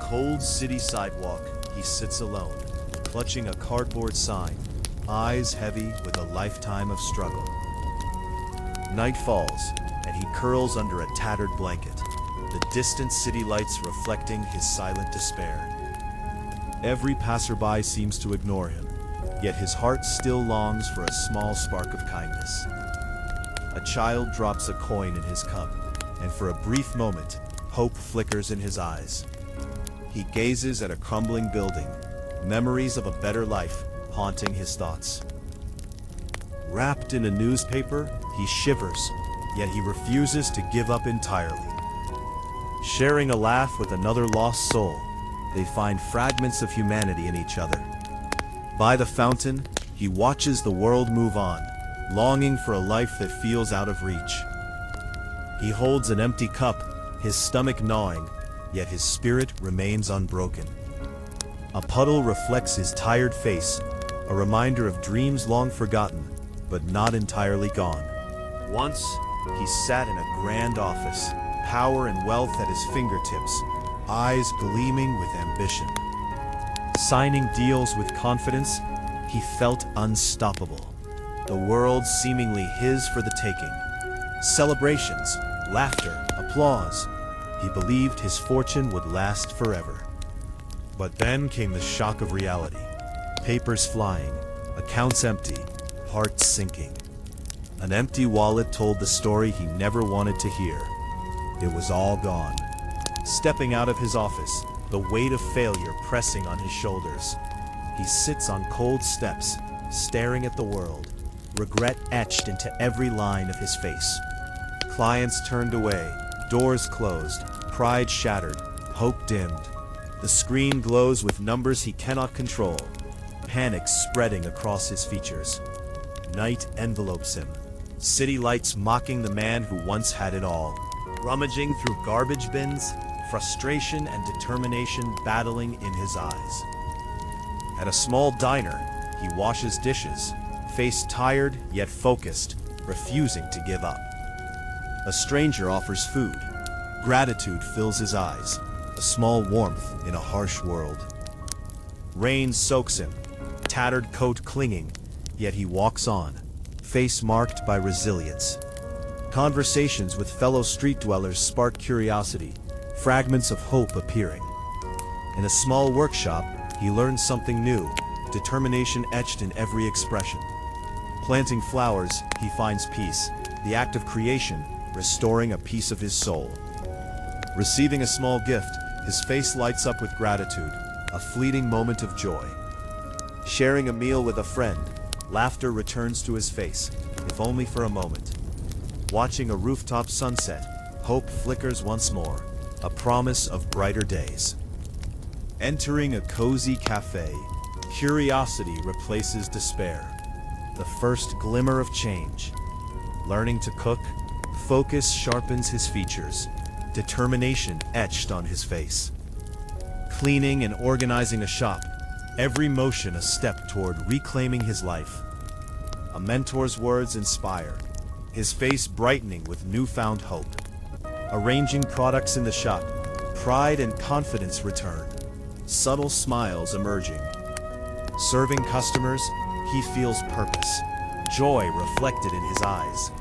cold city sidewalk, he sits alone, clutching a cardboard sign, eyes heavy with a lifetime of struggle. Night falls, and he curls under a tattered blanket, the distant city lights reflecting his silent despair. Every passerby seems to ignore him, yet his heart still longs for a small spark of kindness. A child drops a coin in his cup, and for a brief moment, hope flickers in his eyes. He gazes at a crumbling building, memories of a better life haunting his thoughts. Wrapped in a newspaper, he shivers, yet he refuses to give up entirely. Sharing a laugh with another lost soul, they find fragments of humanity in each other. By the fountain, he watches the world move on, longing for a life that feels out of reach. He holds an empty cup, his stomach gnawing, yet his spirit remains unbroken. A puddle reflects his tired face, a reminder of dreams long forgotten, but not entirely gone. Once, he sat in a grand office, power and wealth at his fingertips, eyes gleaming with ambition. Signing deals with confidence, he felt unstoppable. The world seemingly his for the taking. Celebrations, laughter, applause. He believed his fortune would last forever. But then came the shock of reality. Papers flying, accounts empty, heart sinking. An empty wallet told the story he never wanted to hear. It was all gone. Stepping out of his office, the weight of failure pressing on his shoulders. He sits on cold steps, staring at the world, regret etched into every line of his face. Clients turned away, doors closed, pride shattered, hope dimmed. The screen glows with numbers he cannot control, panic spreading across his features. Night envelopes him, city lights mocking the man who once had it all. Rummaging through garbage bins, frustration and determination battling in his eyes. At a small diner, he washes dishes, face tired yet focused, refusing to give up. A stranger offers food. Gratitude fills his eyes, a small warmth in a harsh world. Rain soaks him, tattered coat clinging, yet he walks on, face marked by resilience. Conversations with fellow street dwellers spark curiosity, fragments of hope appearing. In a small workshop, he learns something new, determination etched in every expression. Planting flowers, he finds peace, the act of creation, restoring a piece of his soul. Receiving a small gift, his face lights up with gratitude, a fleeting moment of joy. Sharing a meal with a friend, laughter returns to his face, if only for a moment. Watching a rooftop sunset, hope flickers once more, a promise of brighter days. Entering a cozy cafe, curiosity replaces despair. The first glimmer of change. Learning to cook, focus sharpens his features, determination etched on his face. Cleaning and organizing a shop, every motion a step toward reclaiming his life. A mentor's words inspire, his face brightening with newfound hope. Arranging products in the shop, pride and confidence return, subtle smiles emerging. Serving customers, he feels purpose, joy reflected in his eyes.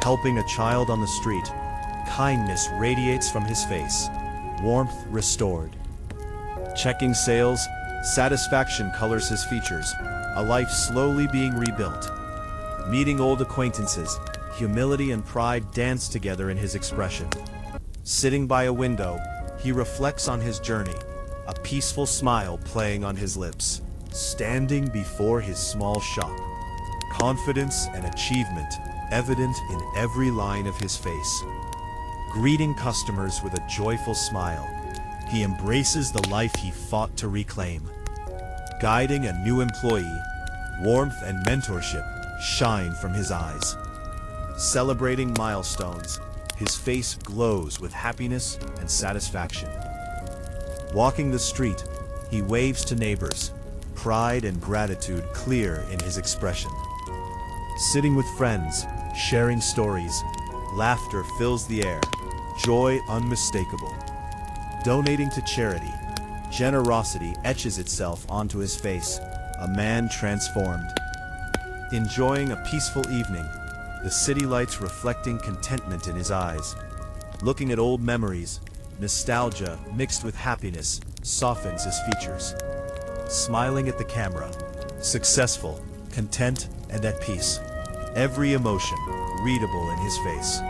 Helping a child on the street, kindness radiates from his face, warmth restored. Checking sales, satisfaction colors his features, a life slowly being rebuilt. Meeting old acquaintances, humility and pride dance together in his expression. Sitting by a window, he reflects on his journey, a peaceful smile playing on his lips. Standing before his small shop, confidence and achievement evident in every line of his face. Greeting customers with a joyful smile, he embraces the life he fought to reclaim. Guiding a new employee, warmth and mentorship shine from his eyes. Celebrating milestones, his face glows with happiness and satisfaction. Walking the street, he waves to neighbors, pride and gratitude clear in his expression. Sitting with friends, sharing stories, laughter fills the air, joy unmistakable. Donating to charity. Generosity etches itself onto his face, a man transformed. Enjoying a peaceful evening, the city lights reflecting contentment in his eyes. Looking at old memories, nostalgia mixed with happiness softens his features. Smiling at the camera, successful, content, and at peace. Every emotion readable in his face.